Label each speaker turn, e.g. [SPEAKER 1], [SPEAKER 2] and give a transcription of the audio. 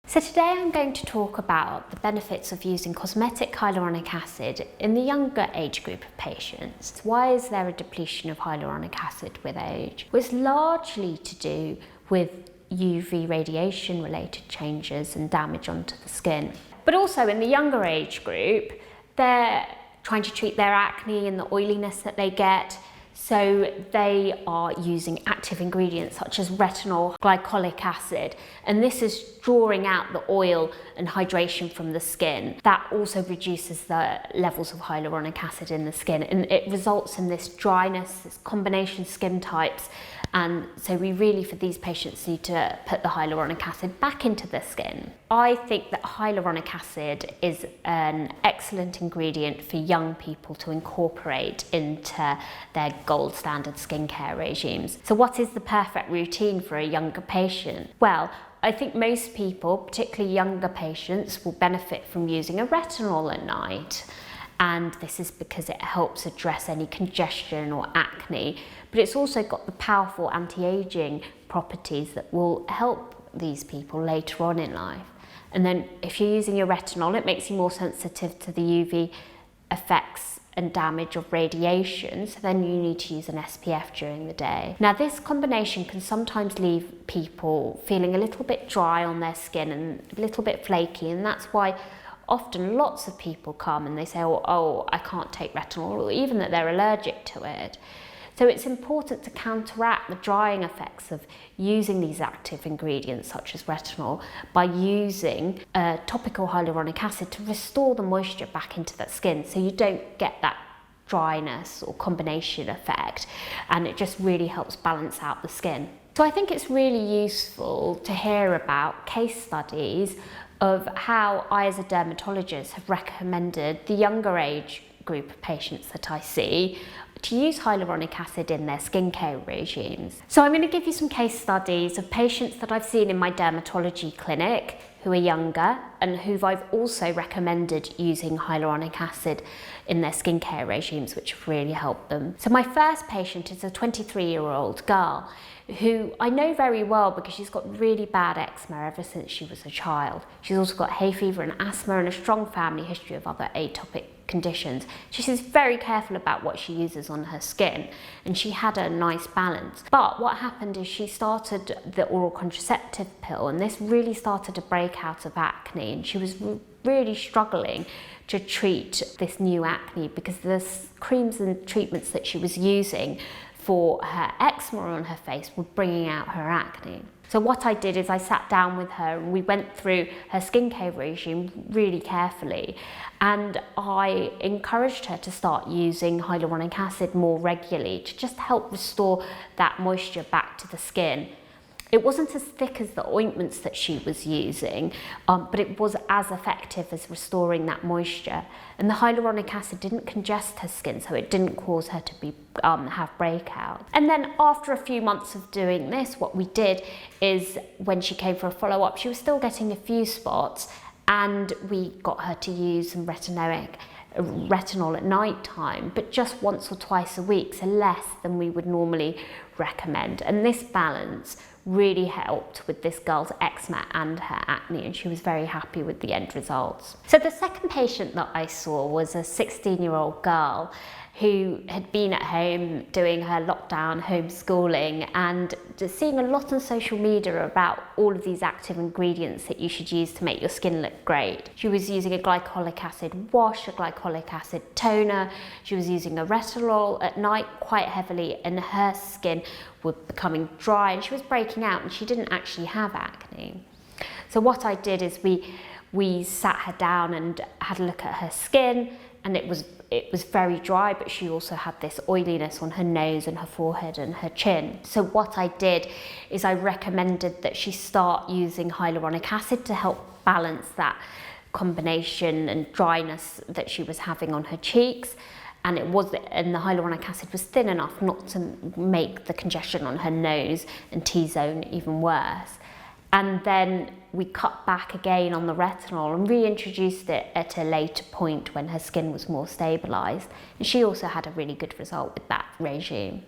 [SPEAKER 1] So today I'm going to talk about the benefits of using cosmetic hyaluronic acid in the younger age group of patients. Why is there a depletion of hyaluronic acid with age? Well, it's largely to do with UV radiation related changes and damage onto the skin. But also in the younger age group, they're trying to treat their acne and the oiliness that they get. So they are using active ingredients such as retinol, glycolic acid, and this is drawing out the oil and hydration from the skin. That also reduces the levels of hyaluronic acid in the skin, and it results in this dryness, this combination skin types. And so we really, for these patients, need to put the hyaluronic acid back into the skin. I think that hyaluronic acid is an excellent ingredient for young people to incorporate into their gold standard skincare regimes. So what is the perfect routine for a younger patient? Well, I think most people, particularly younger patients, will benefit from using a retinol at night. And this is because it helps address any congestion or acne, but it's also got the powerful anti-aging properties that will help these people later on in life. And then if you're using your retinol, it makes you more sensitive to the UV effects and damage of radiation, so then you need to use an SPF during the day. Now, this combination can sometimes leave people feeling a little bit dry on their skin and a little bit flaky, and that's why often lots of people come and they say, oh, I can't take retinol, or even that they're allergic to it. So it's important to counteract the drying effects of using these active ingredients such as retinol by using topical hyaluronic acid to restore the moisture back into that skin, so you don't get that dryness or combination effect, and it just really helps balance out the skin. So I think it's really useful to hear about case studies of how I, as a dermatologist, have recommended the younger age group of patients that I see to use hyaluronic acid in their skincare regimes. So I'm going to give you some case studies of patients that I've seen in my dermatology clinic who are younger and who I've also recommended using hyaluronic acid in their skincare regimes, which have really helped them. So my first patient is a 23-year-old girl who I know very well because she's got really bad eczema ever since she was a child. She's also got hay fever and asthma and a strong family history of other atopic conditions. She's very careful about what she uses on her skin, and she had a nice balance. But what happened is she started the oral contraceptive pill, and this really started a breakout of acne, and she was really struggling to treat this new acne because the creams and treatments that she was using for her eczema on her face were bringing out her acne. So what I did is I sat down with her and we went through her skincare regime really carefully, and I encouraged her to start using hyaluronic acid more regularly to just help restore that moisture back to the skin. It wasn't as thick as the ointments that she was using, but it was as effective as restoring that moisture. And the hyaluronic acid didn't congest her skin, so it didn't cause her to be have breakouts. And then after a few months of doing this, what we did is when she came for a follow-up, she was still getting a few spots, and we got her to use some retinol at night time, but just once or twice a week, so less than we would normally recommend. And this balance really helped with this girl's eczema and her acne, and she was very happy with the end results. So the second patient that I saw was a 16-year-old girl who had been at home doing her lockdown homeschooling and just seeing a lot on social media about all of these active ingredients that you should use to make your skin look great. She was using a glycolic acid wash, a glycolic acid toner, she was using a retinol at night quite heavily, and her skin was becoming dry and she was breaking out, and she didn't actually have acne. So what I did is we sat her down and had a look at her skin, and it was very dry, but she also had this oiliness on her nose and her forehead and her chin. So what I did is I recommended that she start using hyaluronic acid to help balance that combination and dryness that she was having on her cheeks. And the hyaluronic acid was thin enough not to make the congestion on her nose and T-zone even worse. And then we cut back again on the retinol and reintroduced it at a later point when her skin was more stabilised. And she also had a really good result with that regime.